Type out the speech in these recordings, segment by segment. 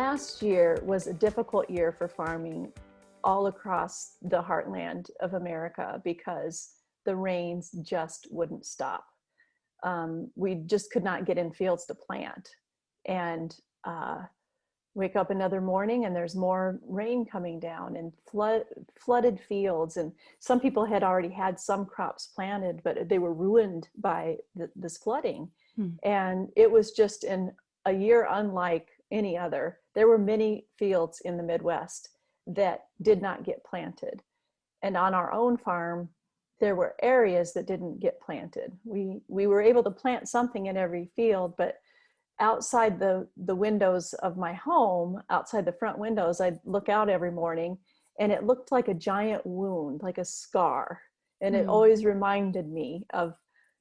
last year was a difficult year for farming all across the heartland of America because the rains just wouldn't stop. We just could not get in fields to plant. And wake up another morning and there's more rain coming down and flooded fields. And some people had already had some crops planted, but they were ruined by this flooding. And it was just in a year unlike any other. There were many fields in the Midwest that did not get planted. And on our own farm, there were areas that didn't get planted. We were able to plant something in every field, but outside the windows of my home, outside the front windows, I'd look out every morning and it looked like a giant wound, like a scar. And it always reminded me of,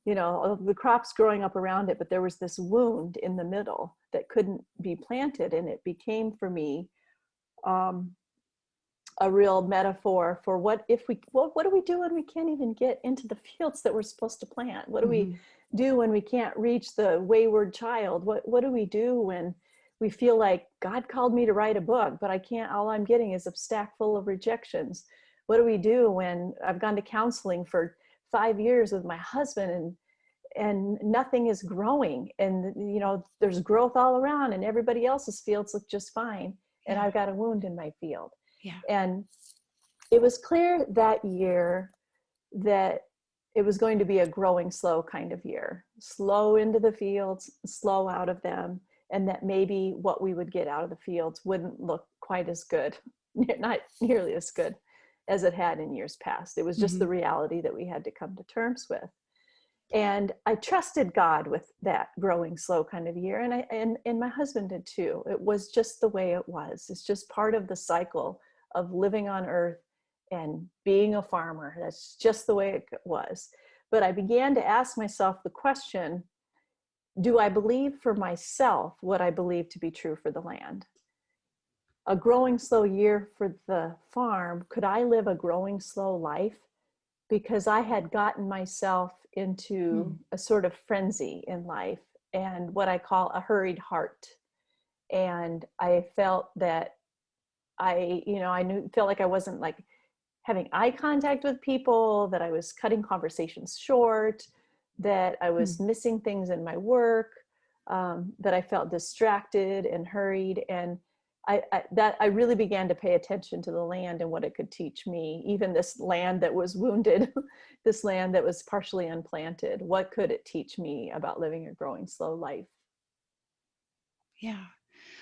of the crops growing up around it, but there was this wound in the middle that couldn't be planted. And it became for me a real metaphor for what do we do when we can't even get into the fields that we're supposed to plant? What do we do when we can't reach the wayward child? What do we do when we feel like God called me to write a book, but I can't, all I'm getting is a stack full of rejections? What do we do when I've gone to counseling for 5 years with my husband and nothing is growing, and there's growth all around and everybody else's fields look just fine, and I've got a wound in my field? And it was clear that year that it was going to be a growing slow kind of year, slow into the fields, slow out of them, and that maybe what we would get out of the fields wouldn't look quite as good, not nearly as good as it had in years past. It was just the reality that we had to come to terms with. And I trusted God with that growing slow kind of year. And my husband did too. It was just the way it was. It's just part of the cycle of living on earth and being a farmer. That's just the way it was. But I began to ask myself the question, do I believe for myself what I believe to be true for the land? A growing slow year for the farm, could I live a growing slow life? Because I had gotten myself into a sort of frenzy in life and what I call a hurried heart. And I felt that felt like I wasn't like having eye contact with people, that I was cutting conversations short, that I was missing things in my work, that I felt distracted and hurried. And I really began to pay attention to the land and what it could teach me, even this land that was wounded, this land that was partially unplanted. What could it teach me about living a growing slow life? Yeah.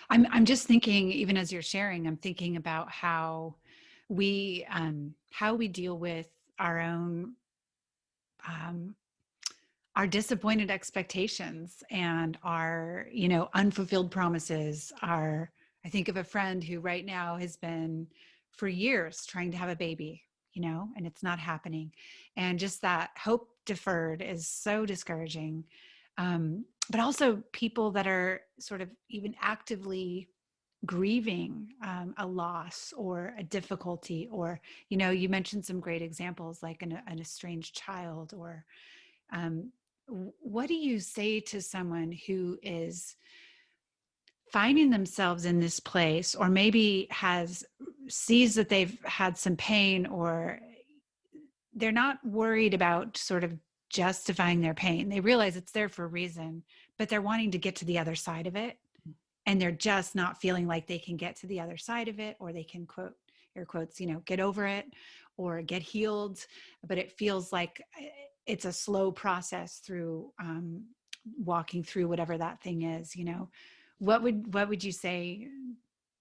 I'm just thinking, even as you're sharing, I'm thinking about how we deal with our own, our disappointed expectations and our, unfulfilled promises. I think of a friend who right now has been for years trying to have a baby, and it's not happening. And just that hope deferred is so discouraging. But also people that are sort of even actively grieving a loss or a difficulty, or, you mentioned some great examples like an estranged child, or what do you say to someone who is finding themselves in this place, or maybe sees that they've had some pain, or they're not worried about sort of justifying their pain. They realize it's there for a reason, but they're wanting to get to the other side of it. And they're just not feeling like they can get to the other side of it, or they can, quote, air quotes, get over it or get healed. But it feels like it's a slow process through walking through whatever that thing is. What would you say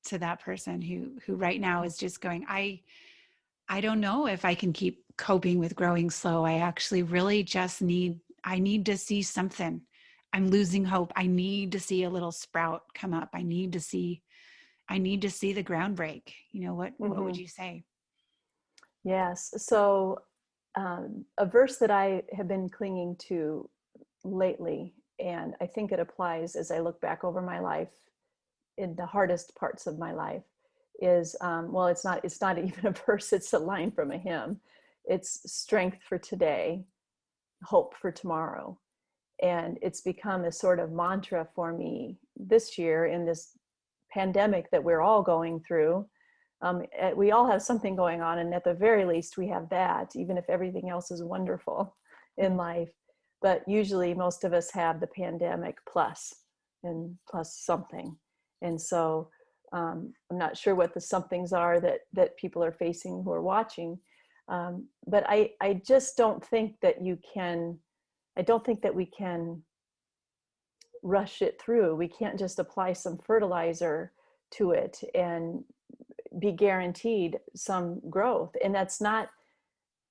to that person who right now is just going, I don't know if I can keep coping with growing slow. I actually really just need to see something. I'm losing hope. I need to see a little sprout come up. I need to see the ground break. What would you say? Yes. So a verse that I have been clinging to lately, and I think it applies as I look back over my life in the hardest parts of my life, is, it's not even a verse, it's a line from a hymn. It's strength for today, hope for tomorrow. And it's become a sort of mantra for me this year in this pandemic that we're all going through. We all have something going on, and at the very least we have that, even if everything else is wonderful in life. But usually most of us have the pandemic plus something. And so I'm not sure what the somethings are that people are facing who are watching. But I just don't think that we can rush it through. We can't just apply some fertilizer to it and be guaranteed some growth. And that's not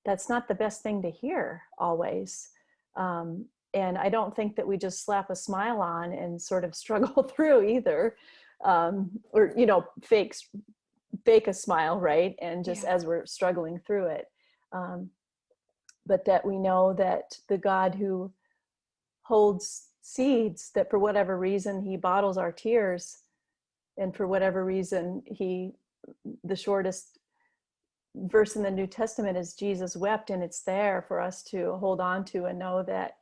the best thing to hear always. And I don't think that we just slap a smile on and sort of struggle through either. Or, fake a smile, right? And just as we're struggling through it. But that we know that the God who holds seeds, that for whatever reason he bottles our tears, and for whatever reason the shortest verse in the New Testament is Jesus wept, and it's there for us to hold on to and know that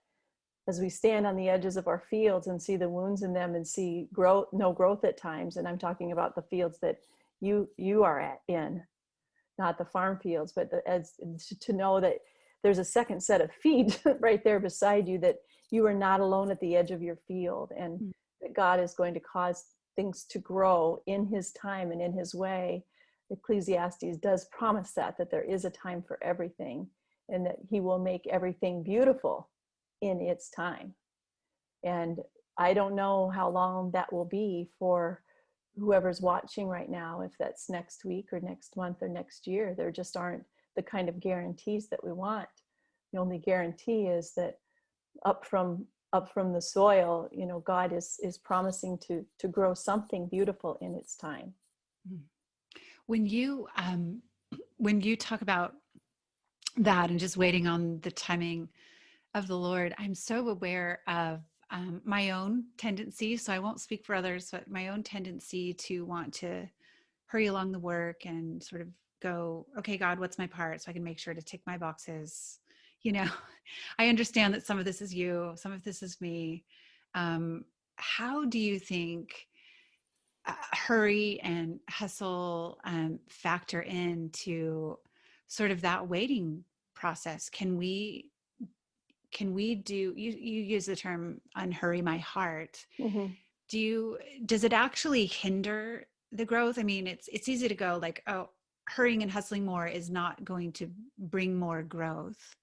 as we stand on the edges of our fields and see the wounds in them and see no growth at times, and I'm talking about the fields that you are in, not the farm fields, but to know that there's a second set of feet right there beside you, that you are not alone at the edge of your field, and that God is going to cause things to grow in his time and in his way. Ecclesiastes does promise that there is a time for everything, and that he will make everything beautiful in its time. And I don't know how long that will be for whoever's watching right now, if that's next week or next month or next year. There just aren't the kind of guarantees that we want. The only guarantee is that up from the soil, God is promising to grow something beautiful in its time. When you talk about that and just waiting on the timing of the Lord, I'm so aware of my own tendency. So I won't speak for others, but my own tendency to want to hurry along the work and sort of go, okay, God, what's my part? So I can make sure to tick my boxes. I understand that some of this is you, some of this is me. How do you think hurry and hustle factor into sort of that waiting process? Can we do, you use the term unhurry my heart. Does it actually hinder the growth? I mean, it's easy to go like, oh, hurrying and hustling more is not going to bring more growth.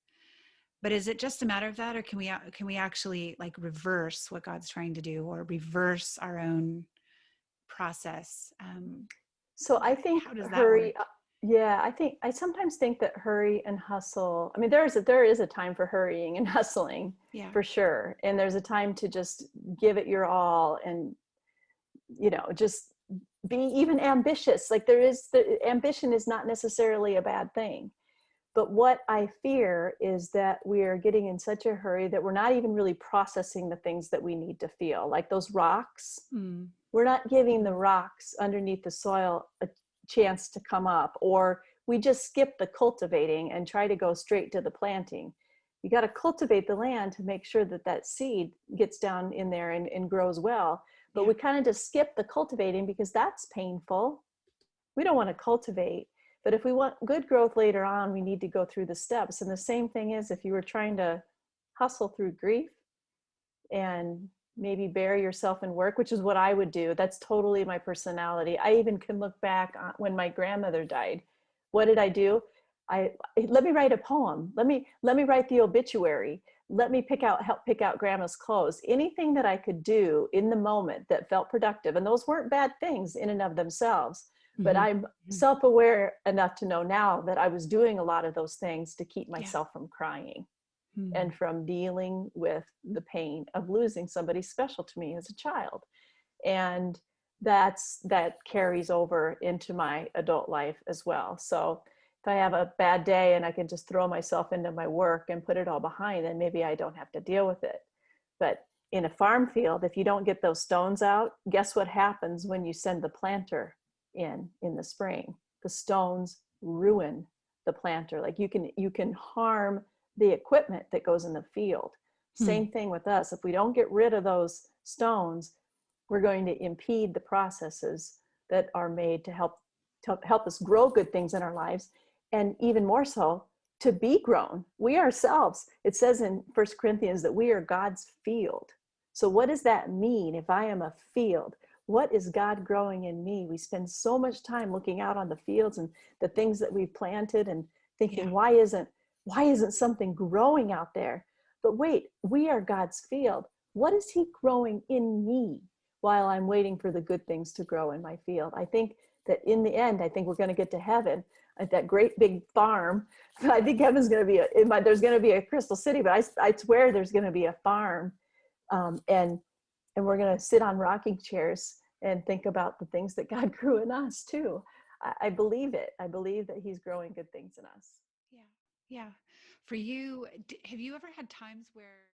But is it just a matter of that, or can we actually like reverse what God's trying to do, or reverse our own process? So I think how does hurry. That work? I sometimes think that hurry and hustle. I mean, there is a time for hurrying and hustling, for sure, and there's a time to just give it your all, and just be even ambitious. Like ambition is not necessarily a bad thing. But what I fear is that we are getting in such a hurry that we're not even really processing the things that we need to feel. Like those rocks, we're not giving the rocks underneath the soil a chance to come up, or we just skip the cultivating and try to go straight to the planting. You got to cultivate the land to make sure that seed gets down in there and grows well. But we kind of just skip the cultivating because that's painful. We don't want to cultivate. But if we want good growth later on, we need to go through the steps. And the same thing is if you were trying to hustle through grief and maybe bury yourself in work, which is what I would do. That's totally my personality. I even can look back on when my grandmother died. What did I do? Let me write a poem. Let me write the obituary. Let me help pick out grandma's clothes. Anything that I could do in the moment that felt productive. And those weren't bad things in and of themselves. But I'm self-aware enough to know now that I was doing a lot of those things to keep myself from crying and from dealing with the pain of losing somebody special to me as a child. And that carries over into my adult life as well. So if I have a bad day and I can just throw myself into my work and put it all behind, then maybe I don't have to deal with it. But in a farm field, if you don't get those stones out, guess what happens when you send the planter in the spring? The stones ruin the planter. Like you can harm the equipment that goes in the field. Same thing with us. If we don't get rid of those stones, we're going to impede the processes that are made to help us grow good things in our lives, and even more so to be grown. We ourselves, it says in First Corinthians that we are God's field. So what does that mean? If I am a field, what is God growing in me? We spend so much time looking out on the fields and the things that we've planted and thinking, Yeah. why isn't something growing out there? But wait, we are God's field. What is he growing in me while I'm waiting for the good things to grow in my field? I think that in the end, I think we're going to get to heaven at that great big farm. I think heaven's going to be there's going to be a crystal city, but I swear there's going to be a farm, and we're going to sit on rocking chairs and think about the things that God grew in us too. I believe it. I believe that he's growing good things in us. Yeah. Yeah. For you, have you ever had times where